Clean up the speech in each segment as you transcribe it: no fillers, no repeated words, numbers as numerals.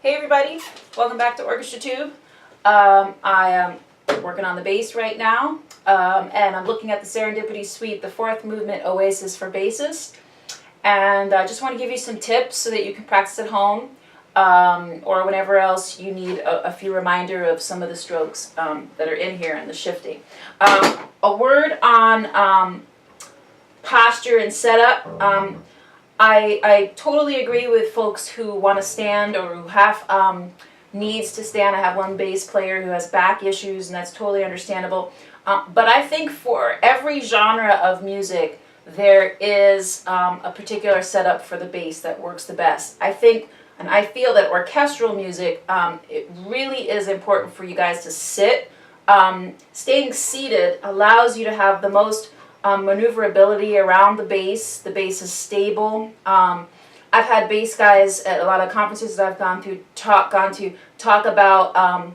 Hey everybody, welcome back to Orchestra Tube. I am working on the bass right now, and I'm looking at the Serendipity Suite, the fourth movement, Oasis for bassists. And I just want to give you some tips so that you can practice at home, or whenever else you need a few reminder of some of the strokes that are in here and the shifting. A word on posture and setup. I totally agree with folks who want to stand or who have needs to stand. I have one bass player who has back issues, and that's totally understandable. But I think for every genre of music, there is a particular setup for the bass that works the best. I think, and I feel that orchestral music, it really is important for you guys to sit. Staying seated allows you to have the most maneuverability around the bass. The bass is stable. I've had bass guys at a lot of conferences that I've gone to talk about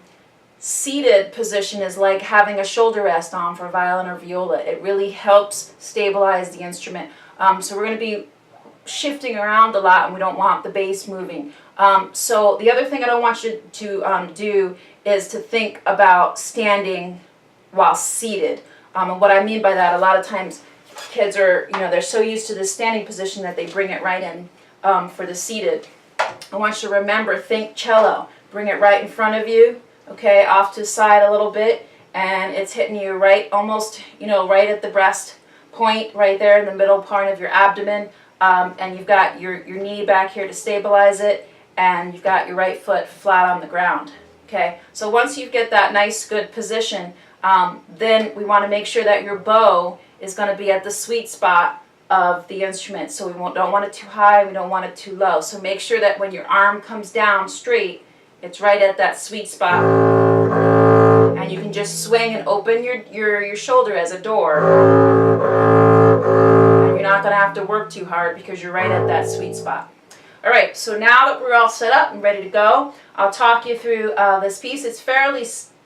seated position is like having a shoulder rest on for violin or viola. It really helps stabilize the instrument. So we're going to be shifting around a lot, and we don't want the bass moving. So the other thing I don't want you to do is to think about standing while seated. And what I mean by that, a lot of times kids are, they're so used to the standing position that they bring it right in for the seated. I want you to remember, think cello. Bring it right in front of you, okay, off to the side a little bit, and it's hitting you right, almost, right at the breast point, right there in the middle part of your abdomen. And you've got your knee back here to stabilize it, and you've got your right foot flat on the ground. Okay, so once you get that nice, good position, then we want to make sure that your bow is going to be at the sweet spot of the instrument. So we don't want it too high, we don't want it too low. So make sure that when your arm comes down straight, it's right at that sweet spot. And you can just swing and open your shoulder as a door. And you're not going to have to work too hard because you're right at that sweet spot. All right, so now that we're all set up and ready to go, I'll talk you through this piece. It's fairly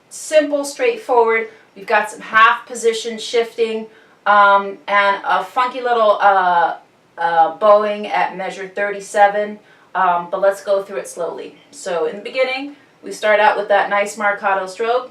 simple, straightforward. We've got some half position shifting and a funky little bowing at measure 37, but let's go through it slowly. So in the beginning, we start out with that nice marcato stroke.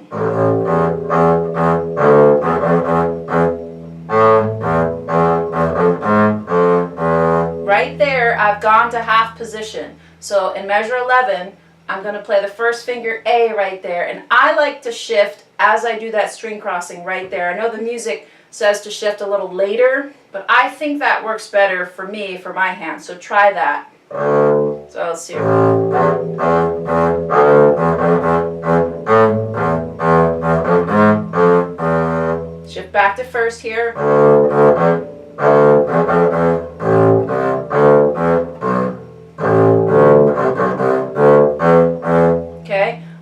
Right there, I've gone to half position. So in measure 11, I'm going to play the first finger A right there, and I like to shift as I do that string crossing right there. I know the music says to shift a little later, but I think that works better for me, for my hand, so try that. So let's see. Shift back to first here.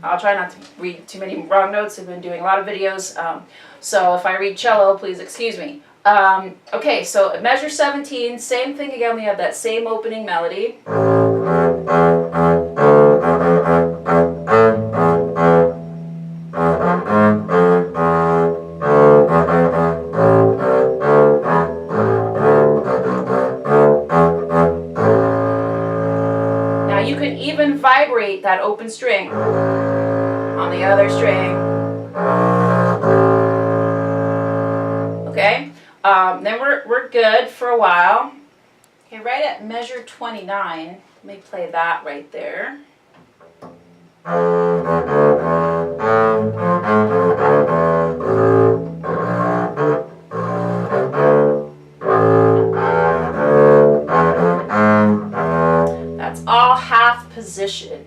I'll try not to read too many wrong notes. I've been doing a lot of videos, so if I read cello, please excuse me. Okay, so at measure 17, same thing again. We have that same opening melody. Now you can even vibrate that open string on the other string. Okay, then we're good for a while. Okay, right at measure 29, let me play that right there. That's all half position.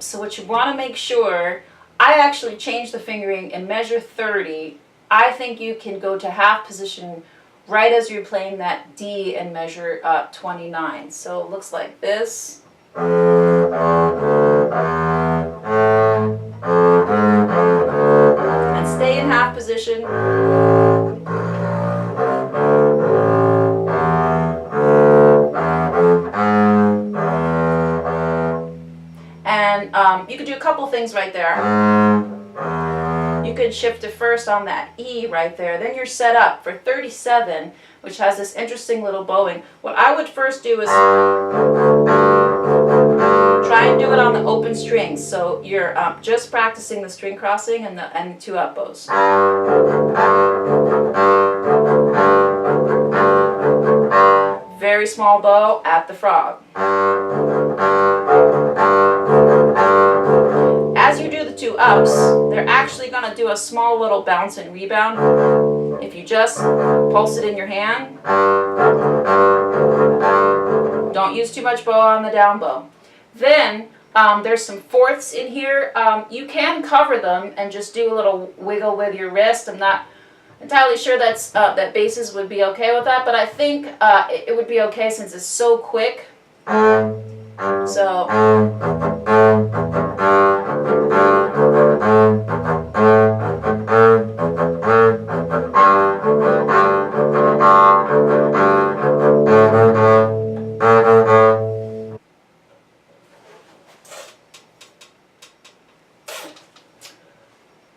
So what you want to make sure, I actually changed the fingering in measure 30. I think you can go to half position right as you're playing that D in measure 29. So it looks like this. And stay in half position. And you can do a couple things right there. You can shift to first on that E right there. Then you're set up for 37, which has this interesting little bowing. What I would first do is Try and do it on the open strings, so you're just practicing the string crossing and the two up bows. Very small bow at the frog. As you do the two ups, they're actually going to do a small little bounce and rebound. If you just pulse it in your hand, don't use too much bow on the down bow. Then there's some fourths in here. You can cover them and just do a little wiggle with your wrist. I'm not entirely sure that basses would be okay with that, but I think it would be okay since it's so quick. So.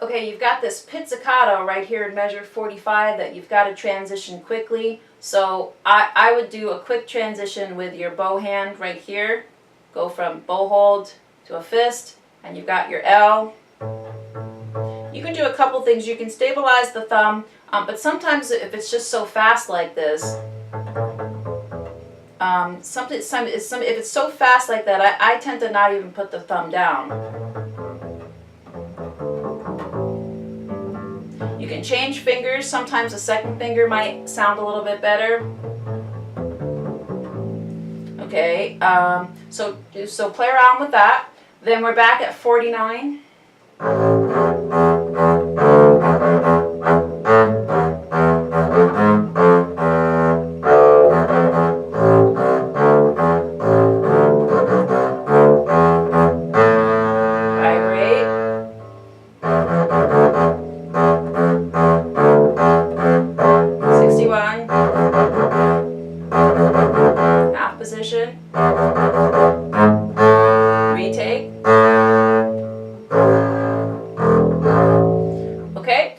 Okay, you've got this pizzicato right here in measure 45 that you've got to transition quickly. So I would do a quick transition with your bow hand right here. Go from bow hold to a fist, and you've got your L. You can do a couple things. You can stabilize the thumb, but sometimes if it's just so fast like this, if it's so fast like that, I tend to not even put the thumb down. You can change fingers. Sometimes the second finger might sound a little bit better. Okay, so play around with that. Then we're back at 49. Position, retake. Okay,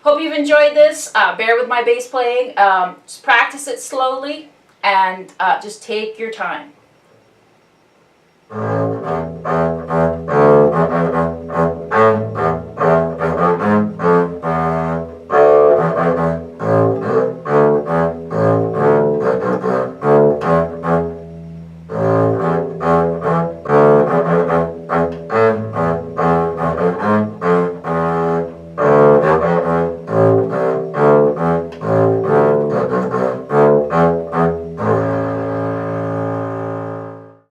hope you've enjoyed this. Bear with my bass playing. Just practice it slowly and just take your time.